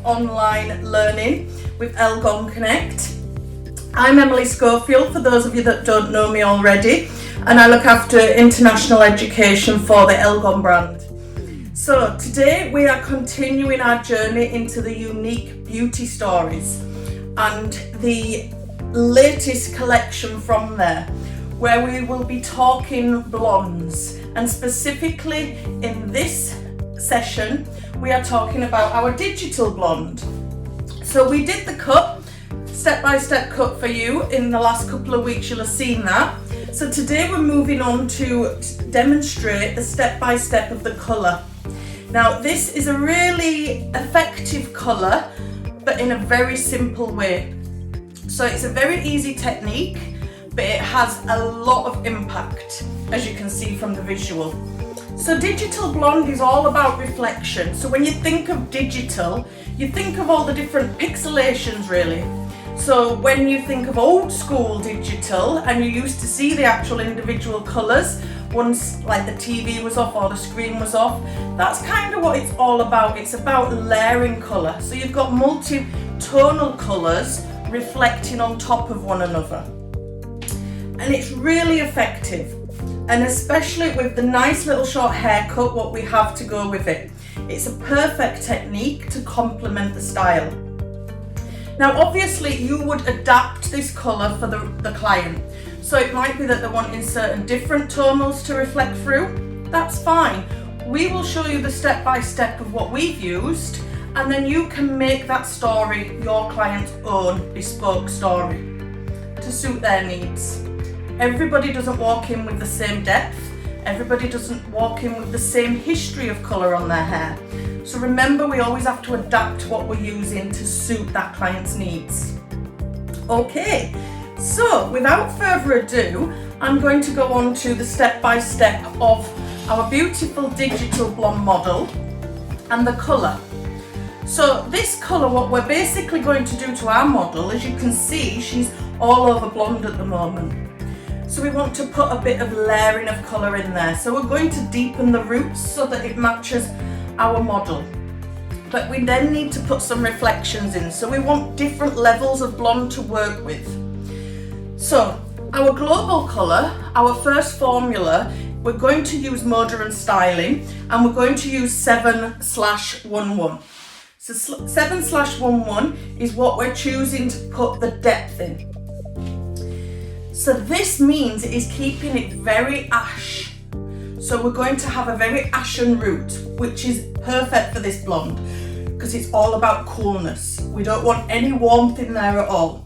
online learning with Elgon Connect. I'm Emily Schofield, for those of you that don't know me already, and I look after international education for the Elgon brand. So today we are continuing our journey into the unique beauty stories and the latest collection from there, where we will be talking blondes, and specifically in this session we are talking about our digital blonde. So we did the cut, step-by-step cut for you in the last couple of weeks, you'll have seen that. So today we're moving on to demonstrate the step-by-step of the colour. Now this is a really effective colour, but in a very simple way. So it's a very easy technique, but it has a lot of impact, as you can see from the visual. So digital blonde is all about reflection. So when you think of digital, you think of all the different pixelations really. So when you think of old school digital and you used to see the actual individual colours once like the TV was off or the screen was off, that's kind of what it's all about. It's about layering colour. So you've got multi-tonal colours reflecting on top of one another. And it's really effective. And especially with the nice little short haircut, what we have to go with it. It's a perfect technique to complement the style. Now obviously you would adapt this colour for the client. So it might be that they're wanting certain different tonals to reflect through. That's fine. We will show you the step-by-step of what we've used, and then you can make that story your client's own bespoke story to suit their needs. Everybody doesn't walk in with the same depth. Everybody doesn't walk in with the same history of colour on their hair. So remember, we always have to adapt what we're using to suit that client's needs. Okay, so without further ado, I'm going to go on to the step-by-step of our beautiful digital blonde model and the colour. So this colour, what we're basically going to do to our model, as you can see, she's all over blonde at the moment. So we want to put a bit of layering of colour in there. So we're going to deepen the roots so that it matches our model. But we then need to put some reflections in. So we want different levels of blonde to work with. So our global colour, our first formula, we're going to use Moda and Styling, and we're going to use 7/11. So 7/11 is what we're choosing to put the depth in. So this means it is keeping it very ash. So we're going to have a very ashen root, which is perfect for this blonde because it's all about coolness. We don't want any warmth in there at all.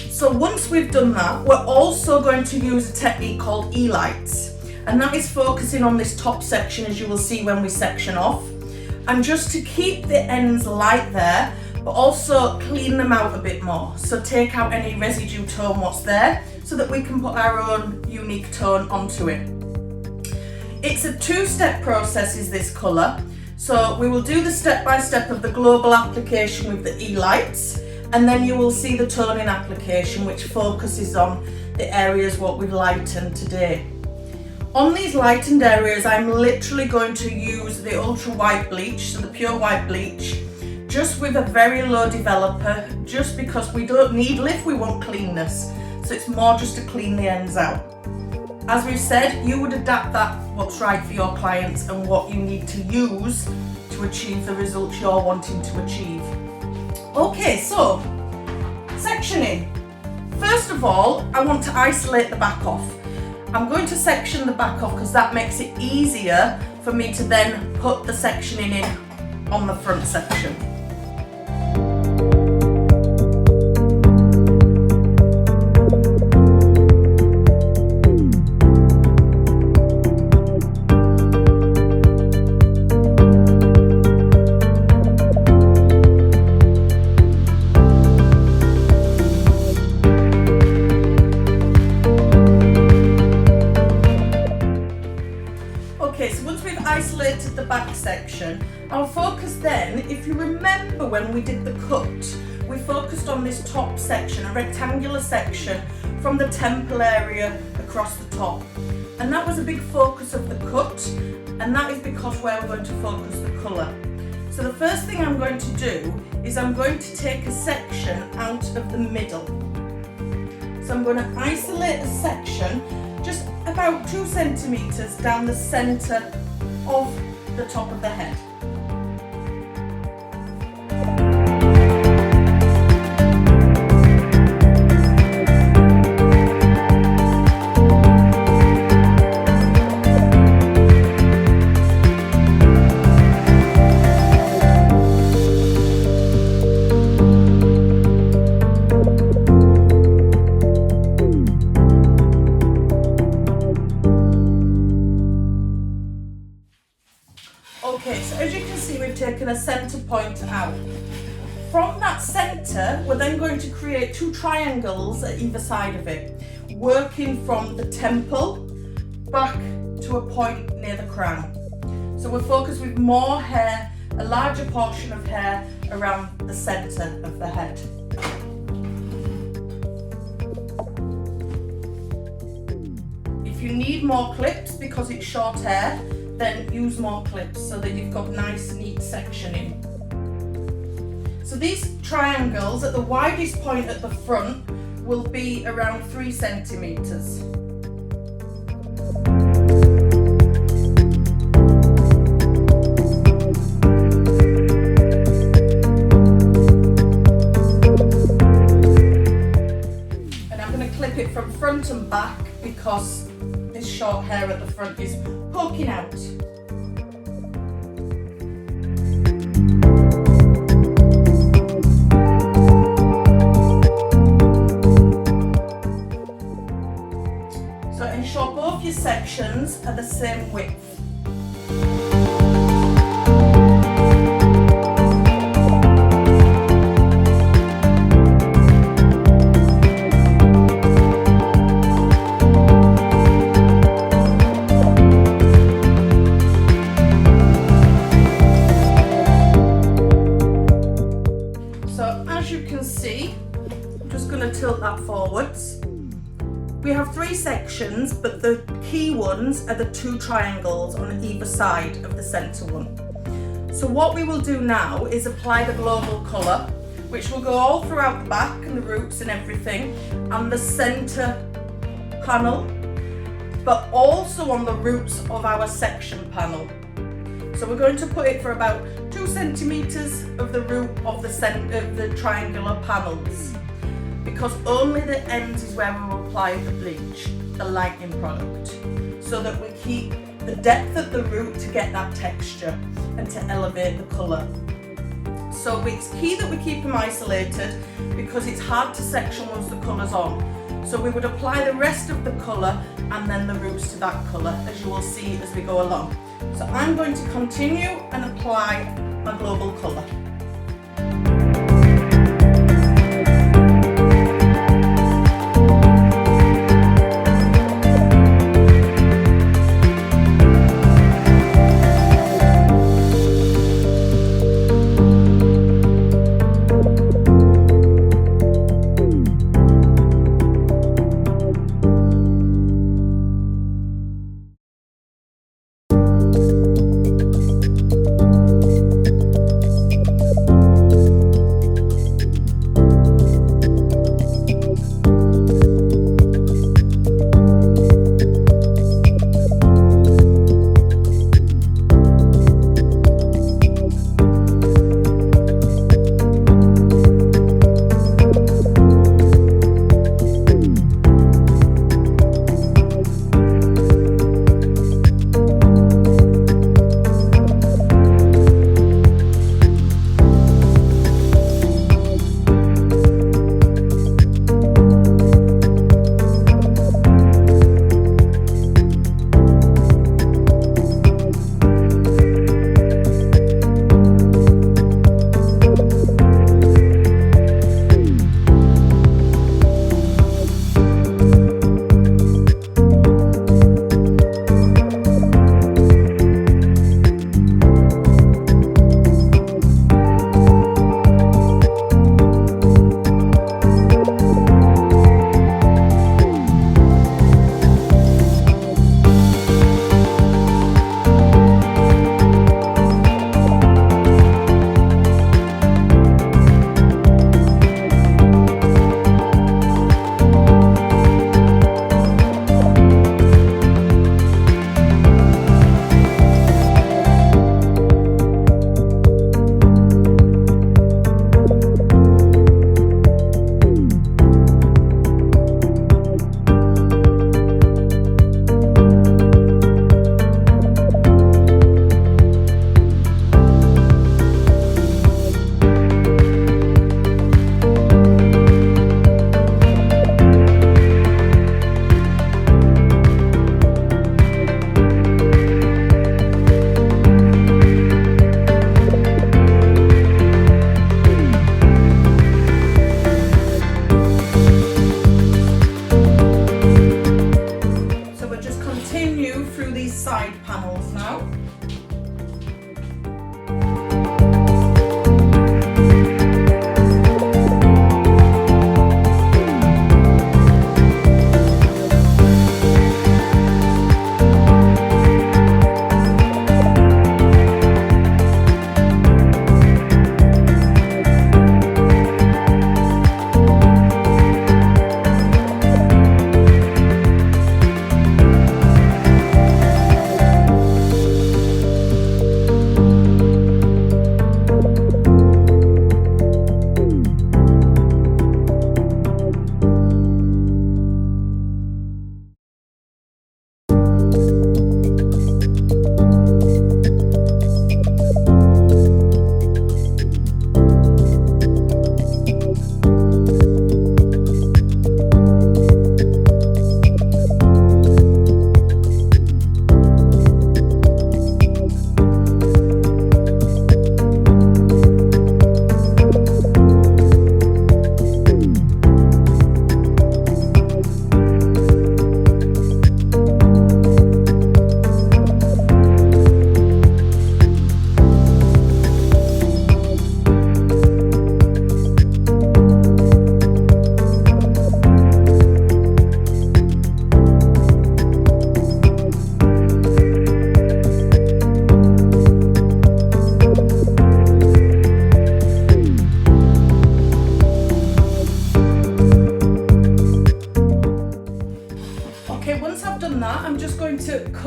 So once we've done that, we're also going to use a technique called E-lights, and that is focusing on this top section, as you will see when we section off, and just to keep the ends light there, but also clean them out a bit more. So take out any residue tone what's there so that we can put our own unique tone onto it. It's a two-step process, is this colour. So we will do the step-by-step of the global application with the E-lights, and then you will see the toning application, which focuses on the areas what we've lightened today. On these lightened areas, I'm literally going to use the ultra white bleach, so the pure white bleach, just with a very low developer, just because we don't need lift, we want cleanness. So it's more just to clean the ends out. As we've said, you would adapt that what's right for your clients and what you need to use to achieve the results you're wanting to achieve. Okay, so sectioning. First of all, I want to isolate the back off. I'm going to section the back off because that makes it easier for me to then put the sectioning in on the front section. Isolated the back section, our focus then, if you remember when we did the cut, we focused on this top section, a rectangular section from the temple area across the top, and that was a big focus of the cut, and that is because where we're going to focus the colour. So the first thing I'm going to do is I'm going to take a section out of the middle. So I'm going to isolate a section just about 2 centimetres down the centre of the top of the head. Okay, so as you can see, we've taken a centre point out. From that centre, we're then going to create 2 triangles at either side of it, working from the temple back to a point near the crown. So we're focused with more hair, a larger portion of hair around the centre of the head. If you need more clips because it's short hair, then use more clips so that you've got nice neat sectioning. So these triangles at the widest point at the front will be around 3 centimetres. And I'm going to clip it from front and back because this short hair at the front is poking out. So ensure both your sections are the same width. As you can see, I'm just going to tilt that forwards. We have 3 sections, but the key ones are the 2 triangles on either side of the centre one. So what we will do now is apply the global colour, which will go all throughout the back and the roots and everything, and the centre panel, but also on the roots of our section panel. So we're going to put it for about 2 centimetres of the root of the triangular panels, because only the ends is where we will apply the bleach, the lightening product, so that we keep the depth of the root to get that texture and to elevate the colour. So it's key that we keep them isolated because it's hard to section once the colour's on. So we would apply the rest of the colour and then the roots to that colour, as you will see as we go along. So I'm going to continue and apply my global colour.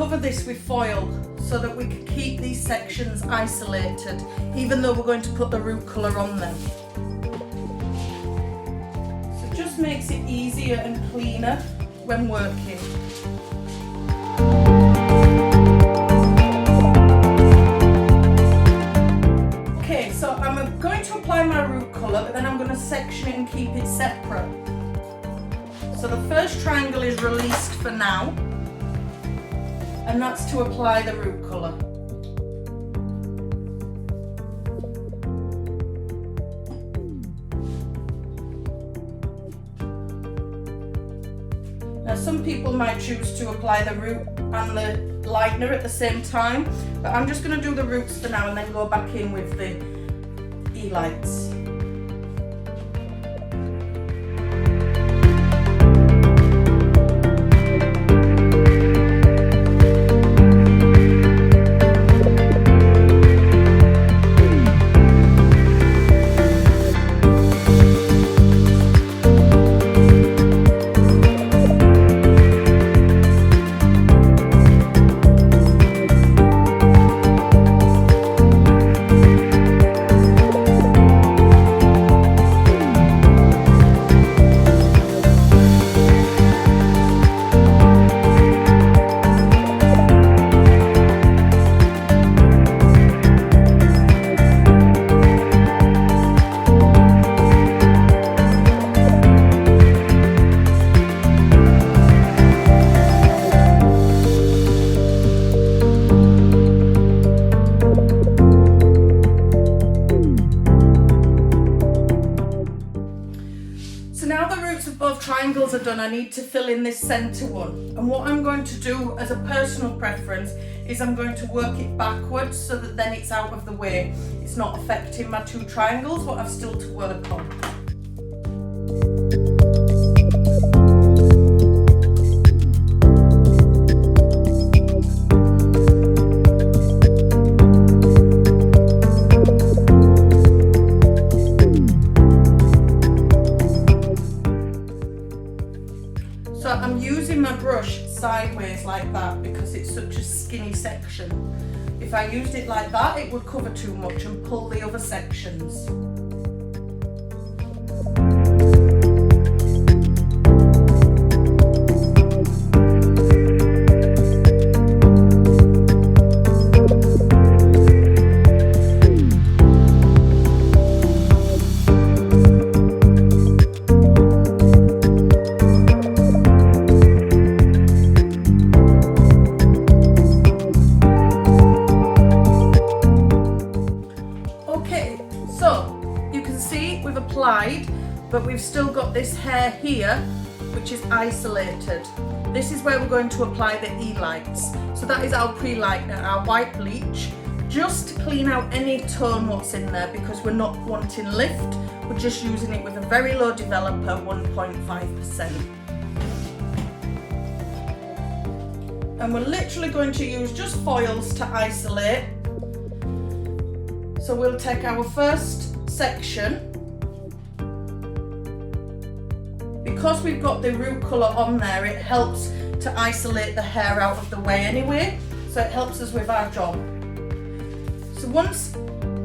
cover this with foil so that we can keep these sections isolated, even though we're going to put the root colour on them. So it just makes it easier and cleaner when working. Okay, so I'm going to apply my root colour, but then I'm going to section it and keep it separate. So the first triangle is released for now, and that's to apply the root colour. Now some people might choose to apply the root and the lightener at the same time, but I'm just going to do the roots for now and then go back in with the E-lights. Triangles are done, I need to fill in this centre one, and what I'm going to do as a personal preference is I'm going to work it backwards so that then it's out of the way. It's not affecting my two triangles, but I've still to work on. I'm using my brush sideways like that because it's such a skinny section. If I used it like that, it would cover too much and pull the other sections. But we've still got this hair here, which is isolated. This is where we're going to apply the E-lights. So that is our pre-lightener, our white bleach, just to clean out any tone what's in there, because we're not wanting lift. We're just using it with a very low developer, 1.5%. And we're literally going to use just foils to isolate. So we'll take our first section. Because we've got the root colour on there, it helps to isolate the hair out of the way anyway, so it helps us with our job. So once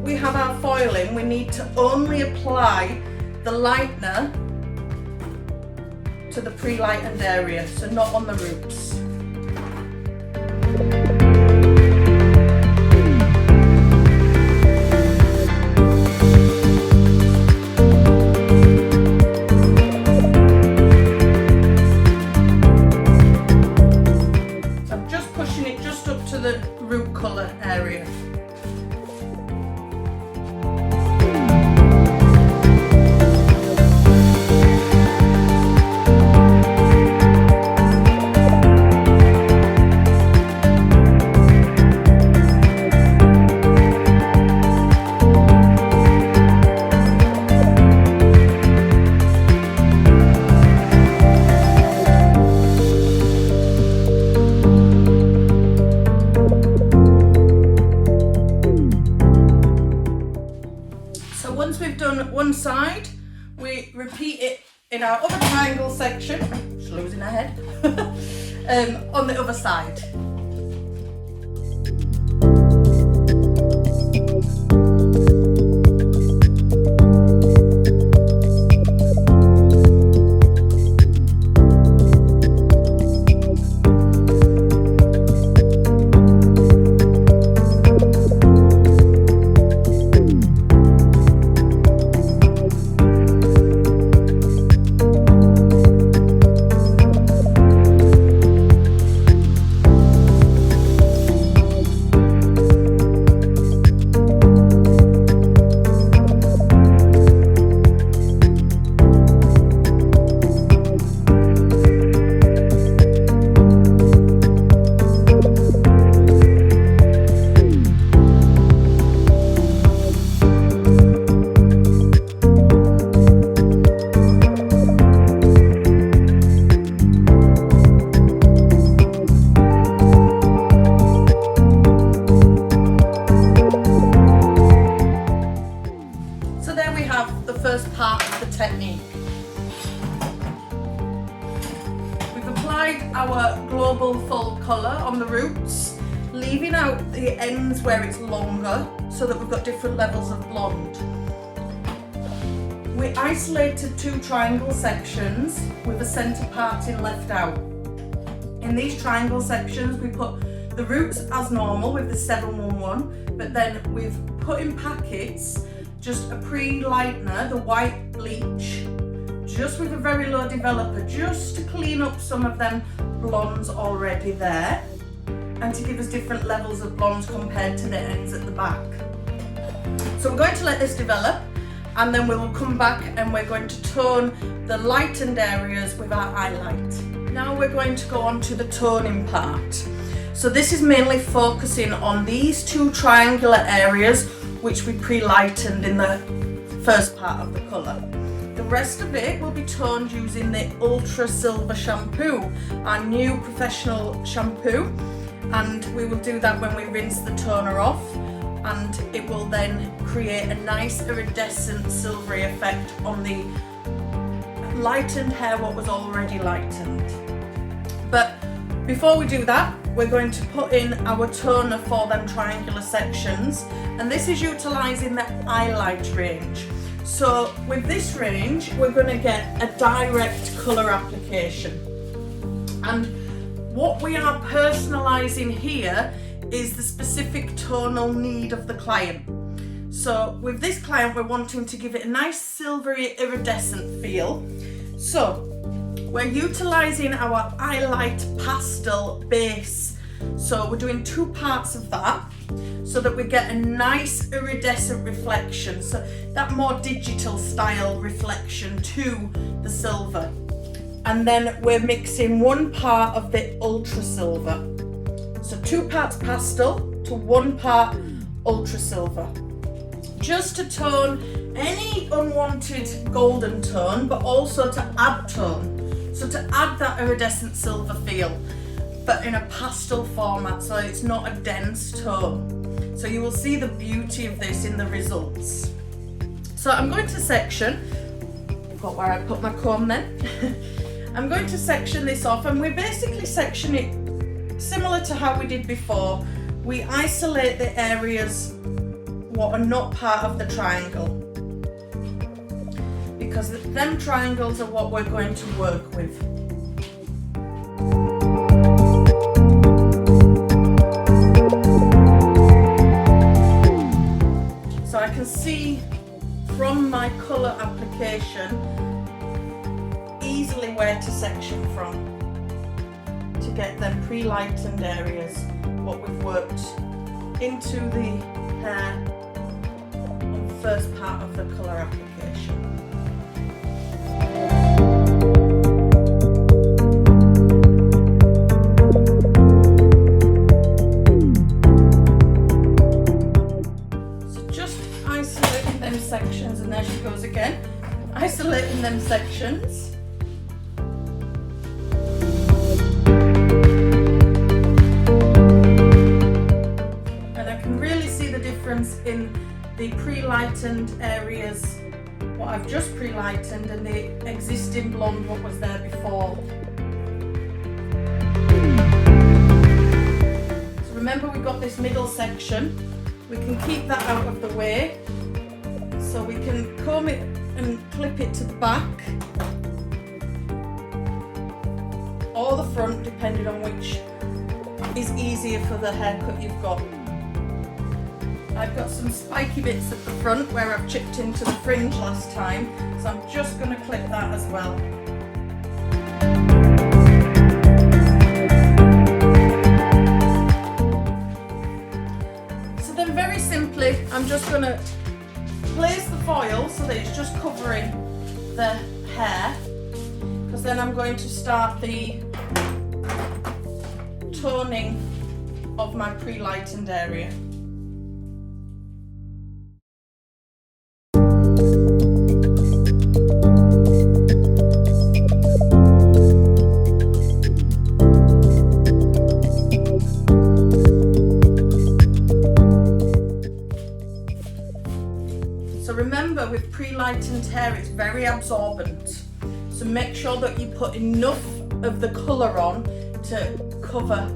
we have our foil in, we need to only apply the lightener to the pre-lightened area, so not on the roots. Root colour area. Once we've done one side, we repeat it in our other triangle section, just losing our head, on the other side. the technique. We've applied our global full colour on the roots, leaving out the ends where it's longer so that we've got different levels of blonde. We isolated 2 triangle sections with the centre parting left out. In these triangle sections we put the roots as normal with the 711, but then we've put in packets just a pre-lightener, the white bleach, just with a very low developer, just to clean up some of them blondes already there and to give us different levels of blondes compared to the ends at the back. So we're going to let this develop, and then we will come back and we're going to tone the lightened areas with our highlight. Now we're going to go on to the toning part. So this is mainly focusing on these 2 triangular areas which we pre-lightened in the first part of the colour. The rest of it will be toned using the Ultra Silver shampoo, our new professional shampoo, and we will do that when we rinse the toner off, and it will then create a nice iridescent silvery effect on the lightened hair what was already lightened. But before we do that, we're going to put in our toner for them triangular sections, and this is utilising the highlight range. So with this range we're going to get a direct colour application, and what we are personalising here is the specific tonal need of the client. So with this client we're wanting to give it a nice silvery iridescent feel, so we're utilising our highlight pastel base. So we're doing 2 parts of that so that we get a nice iridescent reflection, so that more digital style reflection to the silver. And then we're mixing 1 part of the ultra silver. So 2 parts pastel to 1 part ultra silver. Just to tone any unwanted golden tone, but also to add tone. So to add that iridescent silver feel, but in a pastel format, so it's not a dense tone. So you will see the beauty of this in the results. So I'm going to section, I've got where I put my comb then. I'm going to section this off, and we basically section it similar to how we did before. We isolate the areas what are not part of the triangle, because them triangles are what we're going to work with. So I can see from my colour application easily where to section from to get them pre-lightened areas, what we've worked into the hair on the first part of the colour application. So just isolating them sections, and there she goes again, isolating them sections. In the pre-lightened areas, what I've just pre-lightened, and the existing blonde what was there before. So remember, we've got this middle section, we can keep that out of the way, so we can comb it and clip it to the back or the front, depending on which is easier for the haircut you've got. I've got some spiky bits at the front where I've chipped into the fringe last time, so I'm just going to clip that as well. So then very simply, I'm just going to place the foil so that it's just covering the hair, because then I'm going to start the toning of my pre-lightened area. highlightened hair, it's very absorbent. So make sure that you put enough of the colour on to cover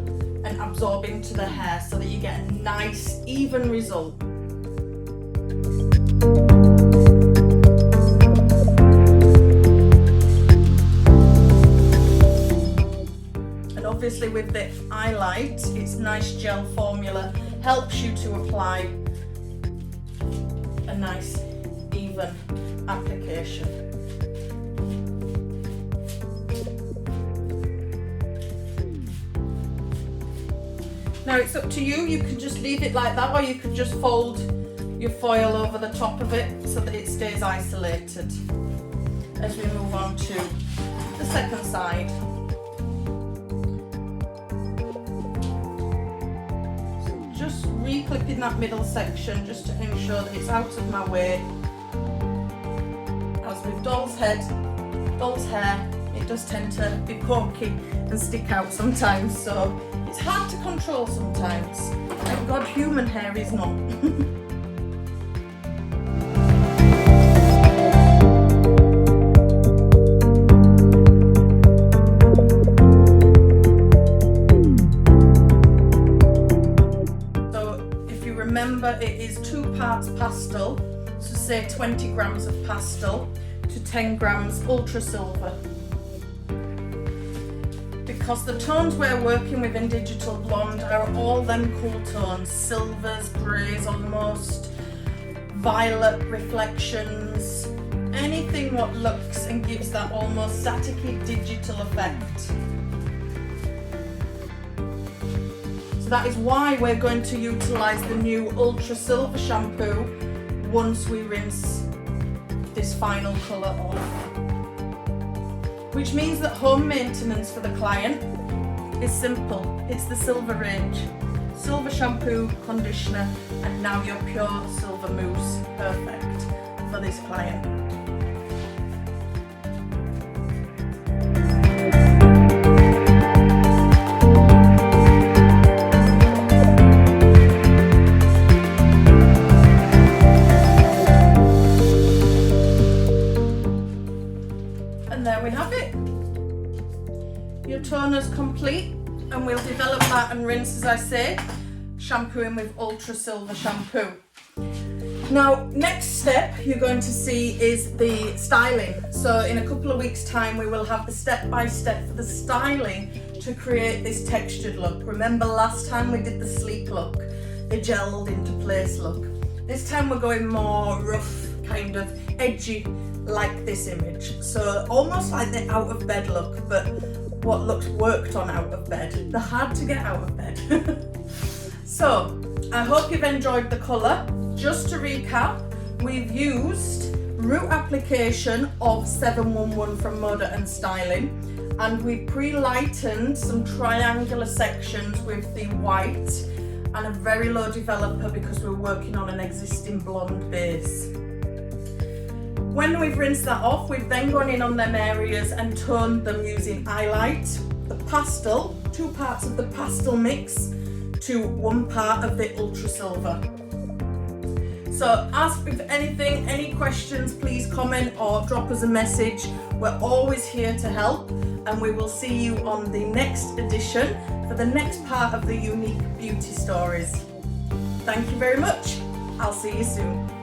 and absorb into the hair so that you get a nice, even result. And obviously with the highlight, it's nice gel formula, helps you to apply a nice, even application. Now it's up to you, you can just leave it like that, or you could just fold your foil over the top of it so that it stays isolated. As we move on to the second side. So just re-clipping that middle section just to ensure that it's out of my way. As with doll's hair, it does tend to be pokey and stick out sometimes, so it's hard to control sometimes. Thank God human hair is not. So if you remember, it is 2 parts pastel, so say 20 grams of pastel to 10 grams ultra silver. Because the tones we're working with in Digital Blonde are all them cool tones, silvers, greys almost, violet reflections, anything what looks and gives that almost staticky digital effect. So that is why we're going to utilise the new Ultra Silver shampoo once we rinse this final colour off. Which means that home maintenance for the client is simple. It's the silver range. Silver shampoo, conditioner, and now your pure silver mousse. Perfect for this client. And there we have it. Your toner's complete, and we'll develop that and rinse, as I say, shampooing with Ultra Silver shampoo. Now, next step you're going to see is the styling. So in a couple of weeks' time, we will have the step-by-step for the styling to create this textured look. Remember last time we did the sleek look, the gelled into place look. This time we're going more rough, kind of edgy, like this image. So almost like the out of bed look, but what looks worked on out of bed. The hard to get out of bed. So I hope you've enjoyed the colour. Just to recap, we've used root application of 711 from Moda and Styling, and we pre-lightened some triangular sections with the white and a very low developer because we're working on an existing blonde base. When we've rinsed that off, we've then gone in on them areas and toned them using highlight, the pastel, 2 parts of the pastel mix to 1 part of the Ultra Silver. So ask if anything, any questions, please comment or drop us a message. We're always here to help, and we will see you on the next edition for the next part of the Unique Beauty Stories. Thank you very much. I'll see you soon.